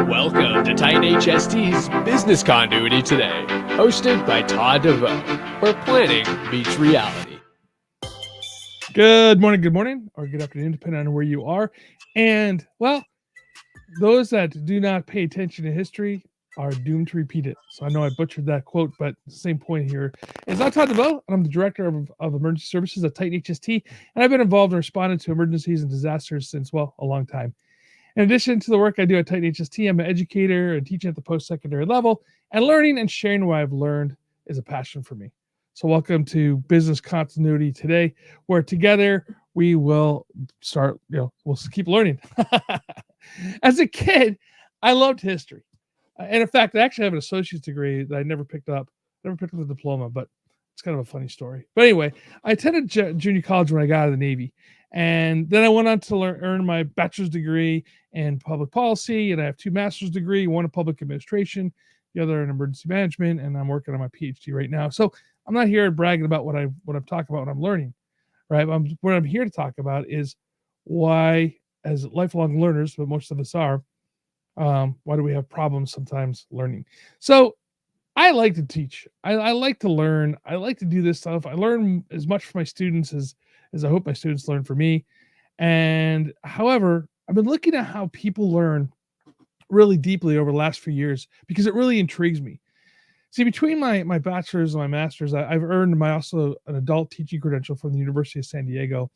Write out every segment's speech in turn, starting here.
Welcome to Titan HST's Business Continuity Today, hosted by Todd DeVoe, where planning meets reality. Good morning, or good afternoon, depending on where you are. And, well, those that do not pay attention to history are doomed to repeat it. So I know I butchered that quote, but the same point here is I'm Todd DeVoe, and I'm the Director of Emergency Services at Titan HST, and I've been involved in responding to emergencies and disasters since, well, a long time. In addition to the work I do at Titan HST, I'm an educator and teaching at the post-secondary level, and learning and sharing what I've learned is a passion for me. So welcome to Business Continuity Today, where together we will start, we'll keep learning. As a kid, I loved history. And in fact, I actually have an associate's degree that I never picked up a diploma, but it's kind of a funny story. But anyway, I attended junior college when I got out of the Navy. And then I went on to earn my bachelor's degree in public policy, and I have 2 master's degrees, one in public administration, the other in emergency management, and I'm working on my PhD right now. So I'm not here bragging about what I'm talking about, what I'm learning, right? What I'm here to talk about is why, as lifelong learners, but most of us are, why do we have problems sometimes learning? So I like to teach. I like to learn. I like to do this stuff. I learn as much from my students as I hope my students learn from me. And however, I've been looking at how people learn really deeply over the last few years because it really intrigues me. See, between my bachelor's and my master's, I've earned also an adult teaching credential from the University of San Diego.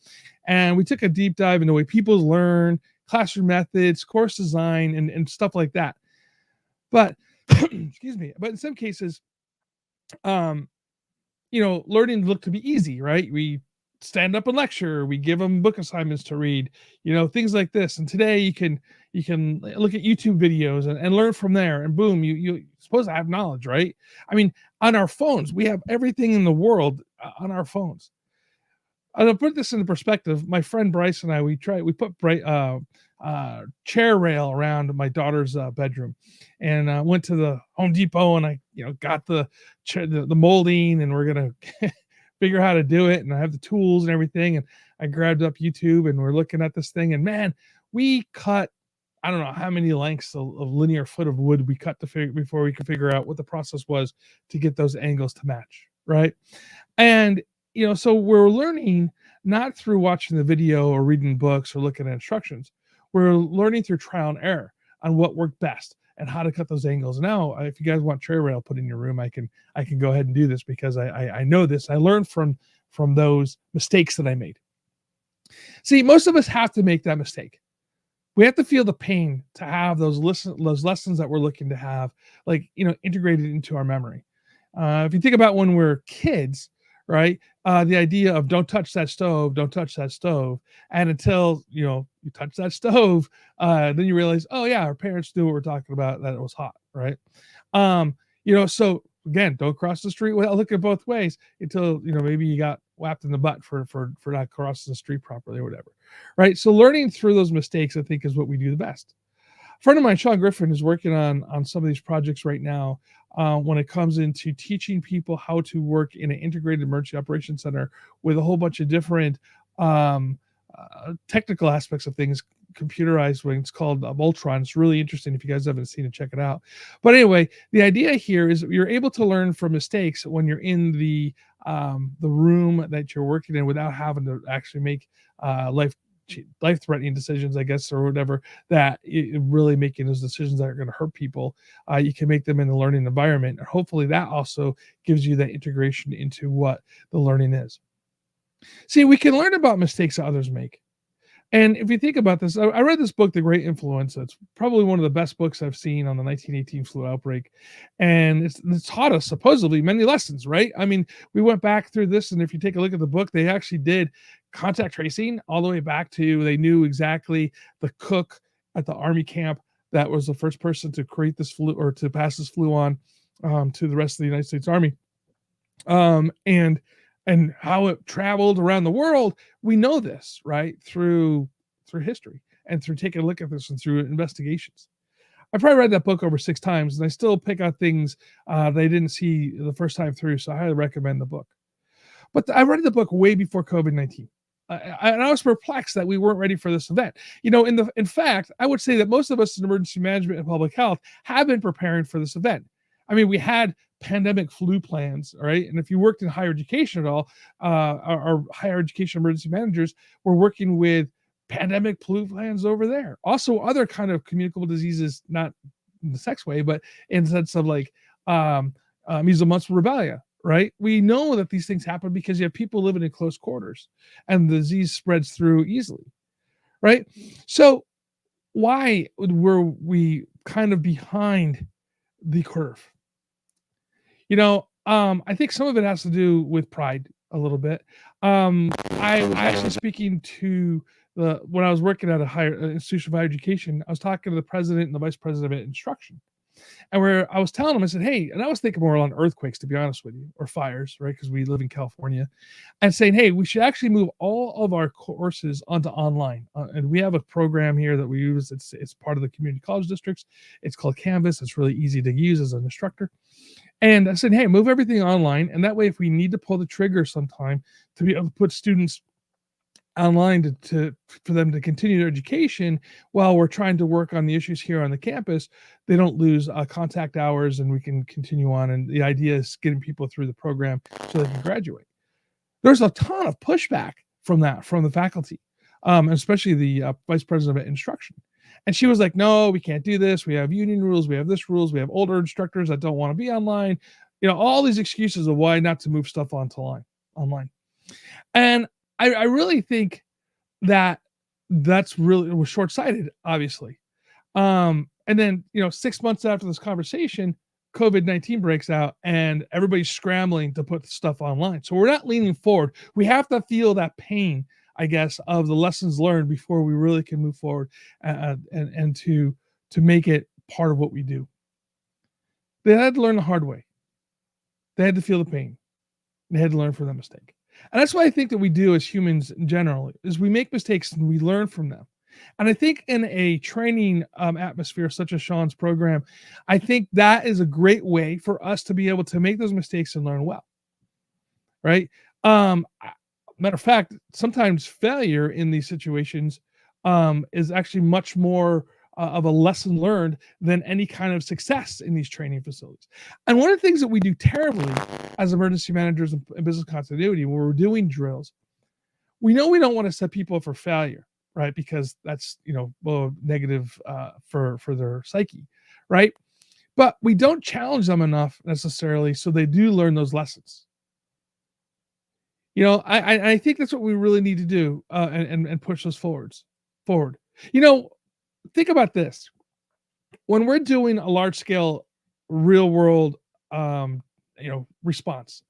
And we took a deep dive into the way people learn, classroom methods, course design, and stuff like that. But, excuse me, but in some cases, learning looked to be easy, right? We stand up and lecture, we give them book assignments to read, things like this. And today you can look at YouTube videos and learn from there, and boom, you're supposed to have knowledge, right? I mean, on our phones, we have everything in the world on our phones. I'll put this into perspective. My friend Bryce and I, we put chair rail around my daughter's bedroom, and went to the Home Depot, and I got the molding, and we're gonna figure out how to do it, and I have the tools and everything, and I grabbed up YouTube, and we're looking at this thing, and man, we cut, I don't know how many lengths of linear foot of wood we cut before we could figure out what the process was to get those angles to match, right? And so we're learning not through watching the video or reading books or looking at instructions. We're learning through trial and error on what worked best and how to cut those angles. Now, if you guys want tray rail put in your room, I can go ahead and do this because I know this. I learned from those mistakes that I made. See, most of us have to make that mistake. We have to feel the pain to have those lessons that we're looking to have, integrated into our memory. If you think about when we're kids, right? The idea of don't touch that stove, and until you touch that stove, then you realize, oh yeah, our parents knew what we're talking about, that it was hot, right? So again, don't cross the street without looking both ways until maybe you got whapped in the butt for not crossing the street properly or whatever, right? So learning through those mistakes, I think, is what we do the best. A friend of mine, Sean Griffin, is working on some of these projects right now when it comes into teaching people how to work in an integrated emergency operations center with a whole bunch of different technical aspects of things, computerized when it's called Voltron. It's really interesting. If you guys haven't seen it, check it out. But anyway, the idea here is you're able to learn from mistakes when you're in the room that you're working in without having to actually make life-threatening decisions, I guess, or whatever, that really making those decisions that are going to hurt people. You can make them in the learning environment, and hopefully that also gives you that integration into what the learning is. See, we can learn about mistakes that others make. And if you think about this, I read this book, The Great Influence. It's probably one of the best books I've seen on the 1918 flu outbreak. And it's taught us supposedly many lessons, right? I mean, we went back through this, and if you take a look at the book, they actually did contact tracing all the way back to, they knew exactly the cook at the army camp that was the first person to create this flu or to pass this flu on to the rest of the United States Army. And how it traveled around the world. We know this, right? Through history and through taking a look at this and through investigations. I probably read that book over 6 times, and I still pick out things they didn't see the first time through. So I highly recommend the book. But I read the book way before COVID-19. and I was perplexed that we weren't ready for this event. In fact, I would say that most of us in emergency management and public health have been preparing for this event. I mean, we had pandemic flu plans, right? And if you worked in higher education at all, our higher education emergency managers were working with pandemic flu plans over there. Also, other kind of communicable diseases, not in the sex way, but in the sense of like measles, mumps, rubella. Right? We know that these things happen because you have people living in close quarters, and the disease spreads through easily. Right? So why were we kind of behind the curve? I think some of it has to do with pride a little bit. I was actually speaking to when I was working at a higher institution of higher education. I was talking to the president and the vice president of instruction, and where I was telling them, I said, "Hey," and I was thinking more on earthquakes, to be honest with you, or fires, right? Because we live in California, and saying, "Hey, we should actually move all of our courses onto online." And we have a program here that we use. It's part of the community college districts. It's called Canvas. It's really easy to use as an instructor. And I said, "Hey, move everything online, and that way, if we need to pull the trigger sometime to be able to put students online for them to continue their education while we're trying to work on the issues here on the campus, they don't lose contact hours, and we can continue on. And the idea is getting people through the program so they can graduate." There's a ton of pushback from the faculty, especially the vice president of instruction. And she was like, "No, we can't do this. We have union rules. We have this rules. We have older instructors that don't want to be online." All these excuses of why not to move stuff online. And I really think that that's really, it was short-sighted, obviously. And then, 6 months after this conversation, COVID-19 breaks out and everybody's scrambling to put stuff online. So we're not leaning forward. We have to feel that pain, I guess, of the lessons learned before we really can move forward, and to make it part of what we do. They had to learn the hard way. They had to feel the pain. They had to learn from that mistake. And that's what I think that we do as humans in general, is we make mistakes and we learn from them. And I think in a training atmosphere such as Sean's program, I think that is a great way for us to be able to make those mistakes and learn well. Right? Matter of fact, sometimes failure in these situations is actually much more of a lesson learned than any kind of success in these training facilities. And one of the things that we do terribly as emergency managers and business continuity when we're doing drills, we know we don't want to set people up for failure, right? Because that's, negative for their psyche, right? But we don't challenge them enough necessarily so they do learn those lessons. I think that's what we really need to do, and push those forward. Think about this. When we're doing a large scale real world response,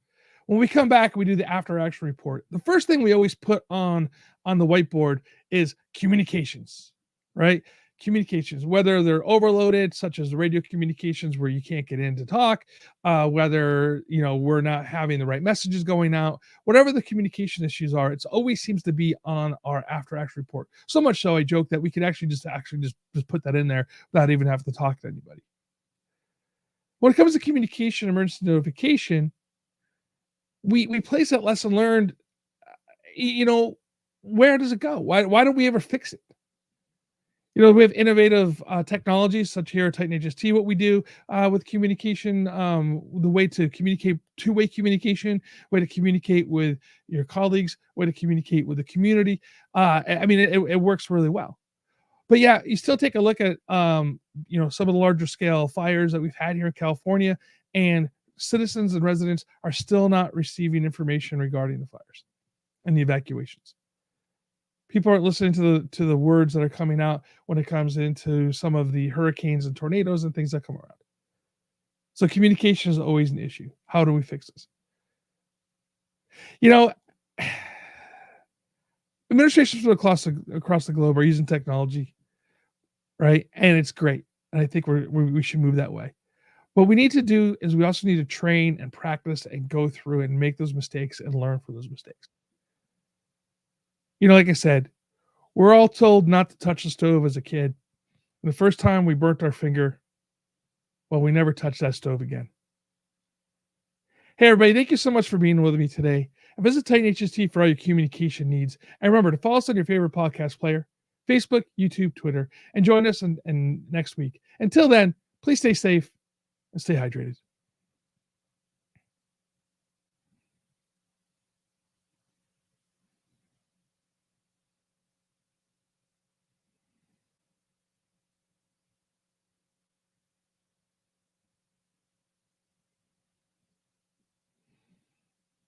when we come back, we do the after action report. The first thing we always put on the whiteboard is communications, right? Communications, whether they're overloaded, such as the radio communications where you can't get in to talk, whether we're not having the right messages going out, whatever the communication issues are, it always seems to be on our after action report. So much so, I joke that we could actually just put that in there without even having to talk to anybody. When it comes to communication, emergency notification, we place that lesson learned. Where does it go? Why don't we ever fix it? We have innovative technologies such here at Titan HST. What we do with communication, the way to communicate, two-way communication, way to communicate with your colleagues, way to communicate with the community. It works really well. But yeah, you still take a look at some of the larger scale fires that we've had here in California, and citizens and residents are still not receiving information regarding the fires and the evacuations. People aren't listening to the words that are coming out when it comes into some of the hurricanes and tornadoes and things that come around. So communication is always an issue. How do we fix this? Administrations across the globe are using technology, right? And it's great. And I think we should move that way. What we need to do is we also need to train and practice and go through and make those mistakes and learn from those mistakes. Like I said, we're all told not to touch the stove as a kid. And the first time we burnt our finger, well, we never touched that stove again. Hey, everybody, thank you so much for being with me today. And visit Titan HST for all your communication needs. And remember to follow us on your favorite podcast player, Facebook, YouTube, Twitter, and join us in next week. Until then, please stay safe and stay hydrated.